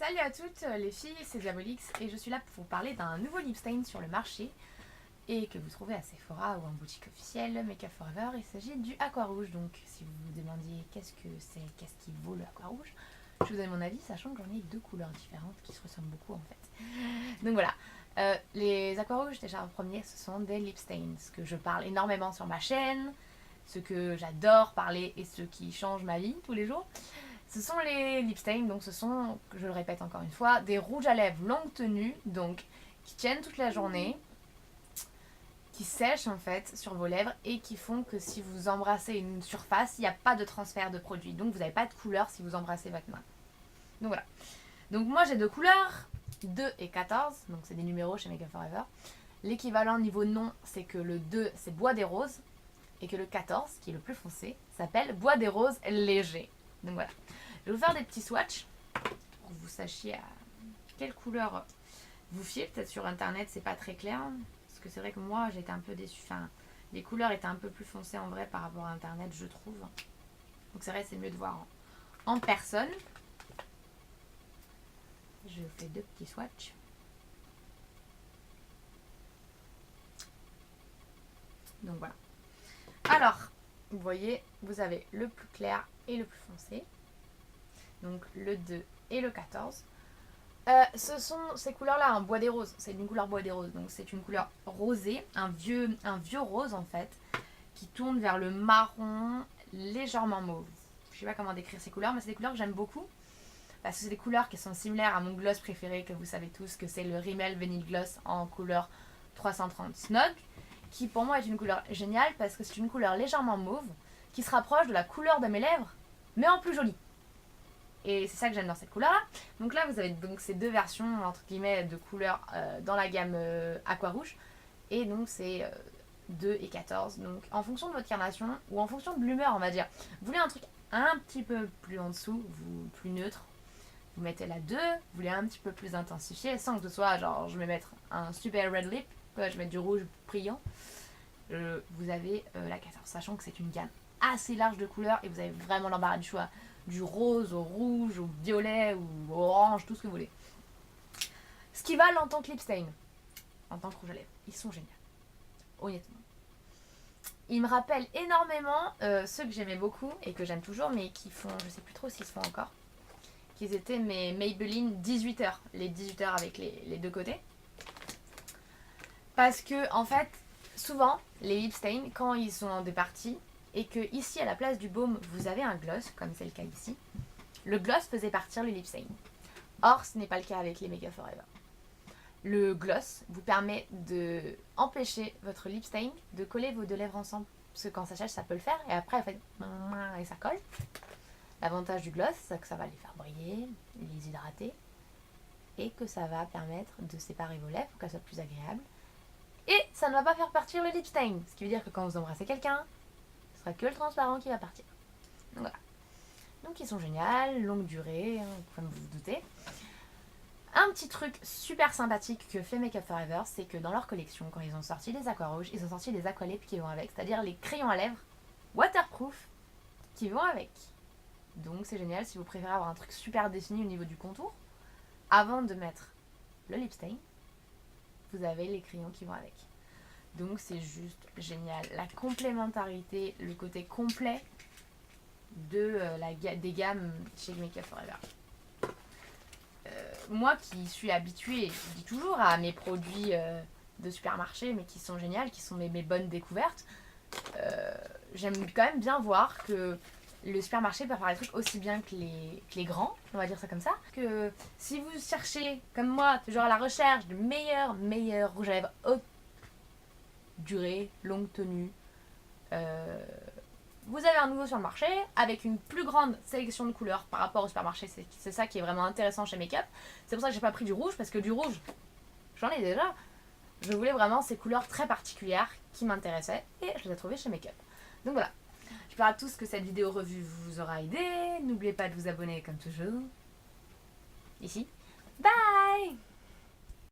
Salut à toutes les filles, c'est Diabolix et je suis là pour vous parler d'un nouveau lip stain sur le marché et que vous trouvez à Sephora ou en boutique officielle Make Up For Ever. Il s'agit du Aqua Rouge. Donc si vous vous demandiez qu'est-ce que c'est, qu'est-ce qui vaut le Aqua Rouge, je vous donne mon avis, sachant que j'en ai deux couleurs différentes qui se ressemblent beaucoup en fait. Donc voilà, les Aqua Rouges déjà en premier, ce sont des lip stains que je parle énormément sur ma chaîne, ce que j'adore parler et ce qui change ma vie tous les jours. Ce sont les lip stains, donc ce sont, je le répète encore une fois, des rouges à lèvres longue tenue, donc qui tiennent toute la journée, qui sèchent en fait sur vos lèvres et qui font que si vous embrassez une surface, il n'y a pas de transfert de produit. Donc vous n'avez pas de couleur si vous embrassez votre main. Donc voilà. Donc moi j'ai deux couleurs, 2 et 14, donc c'est des numéros chez Make Up For Ever. L'équivalent niveau nom, c'est que le 2 c'est Bois des Roses et que le 14, qui est le plus foncé, s'appelle Bois des Roses léger. Donc voilà. Je vais vous faire des petits swatchs pour que vous sachiez à quelle couleur vous fiez. Peut-être sur internet c'est pas très clair. Parce que c'est vrai que moi j'ai été un peu déçue. Enfin, les couleurs étaient un peu plus foncées en vrai par rapport à internet, je trouve. Donc c'est vrai, c'est mieux de voir en personne. Je fais deux petits swatchs. Donc voilà. Alors, vous voyez, vous avez le plus clair et le plus foncé. Donc le 2 et le 14. Ce sont ces couleurs-là, un bois des roses. C'est une couleur bois des roses. Donc c'est une couleur rosée, un vieux rose en fait, qui tourne vers le marron légèrement mauve. Je sais pas comment décrire ces couleurs, mais c'est des couleurs que j'aime beaucoup. Parce que c'est des couleurs qui sont similaires à mon gloss préféré, que vous savez tous, que c'est le Rimmel Vanille Gloss en couleur 330 Snug, qui pour moi est une couleur géniale parce que c'est une couleur légèrement mauve, qui se rapproche de la couleur de mes lèvres, mais en plus jolie. Et c'est ça que j'aime dans cette couleur-là. Donc là, vous avez donc ces deux versions, entre guillemets, de couleurs dans la gamme Aqua Rouge. Et donc c'est 2 et 14. Donc en fonction de votre carnation, ou en fonction de l'humeur, on va dire. Vous voulez un truc un petit peu plus en dessous, plus neutre, vous mettez la 2. Vous voulez un petit peu plus intensifié, sans que ce soit genre, je vais mettre un super red lip, je vais mettre du rouge brillant. Vous avez la 14, sachant que c'est une gamme assez large de couleurs et vous avez vraiment l'embarras du choix. Du rose au rouge, au violet ou au orange, tout ce que vous voulez. Ce qui valent en tant que lip stain, en tant que rouge à lèvres, ils sont géniaux. Honnêtement. Ils me rappellent énormément ceux que j'aimais beaucoup et que j'aime toujours, mais qui font, je sais plus trop s'ils se font encore, qu'ils étaient mes Maybelline 18h, les 18h avec les deux côtés. Parce que, en fait, souvent, les lip stains, quand ils sont en deux parties, et que ici à la place du baume vous avez un gloss, comme c'est le cas ici, le gloss faisait partir le lip stain. Or ce n'est pas le cas avec les Make Up For Ever. Le gloss vous permet de empêcher votre lip stain de coller vos deux lèvres ensemble. Parce que quand ça sèche ça peut le faire et après en fait, et ça colle. L'avantage du gloss c'est que ça va les faire briller, les hydrater et que ça va permettre de séparer vos lèvres pour qu'elles soient plus agréables. Et ça ne va pas faire partir le lip stain. Ce qui veut dire que quand vous embrassez quelqu'un, que le transparent qui va partir. Donc voilà. Donc ils sont géniaux, longue durée, comme vous vous doutez. Un petit truc super sympathique que fait Make Up For Ever, c'est que dans leur collection, quand ils ont sorti les aqua rouges, ils ont sorti des aqua lips qui vont avec, c'est-à-dire les crayons à lèvres waterproof qui vont avec. Donc c'est génial si vous préférez avoir un truc super défini au niveau du contour. Avant de mettre le lip stain, vous avez les crayons qui vont avec. Donc c'est juste génial. La complémentarité, le côté complet de des gammes chez Make Up For Ever. Moi qui suis habituée, je dis toujours à mes produits de supermarché, mais qui sont géniales, qui sont mes bonnes découvertes, j'aime quand même bien voir que le supermarché peut faire des trucs aussi bien que les grands, on va dire ça comme ça. Que si vous cherchez, comme moi, toujours à la recherche de meilleurs rouge à lèvres haute durée, longue tenue, vous avez un nouveau sur le marché avec une plus grande sélection de couleurs par rapport au supermarché. C'est ça qui est vraiment intéressant chez Make Up. C'est pour ça que j'ai pas pris du rouge, parce que du rouge j'en ai déjà. Je voulais vraiment ces couleurs très particulières qui m'intéressaient et je les ai trouvées chez Make Up. Donc voilà, j'espère à tous que cette vidéo revue vous aura aidé. N'oubliez pas de vous abonner comme toujours ici. Bye.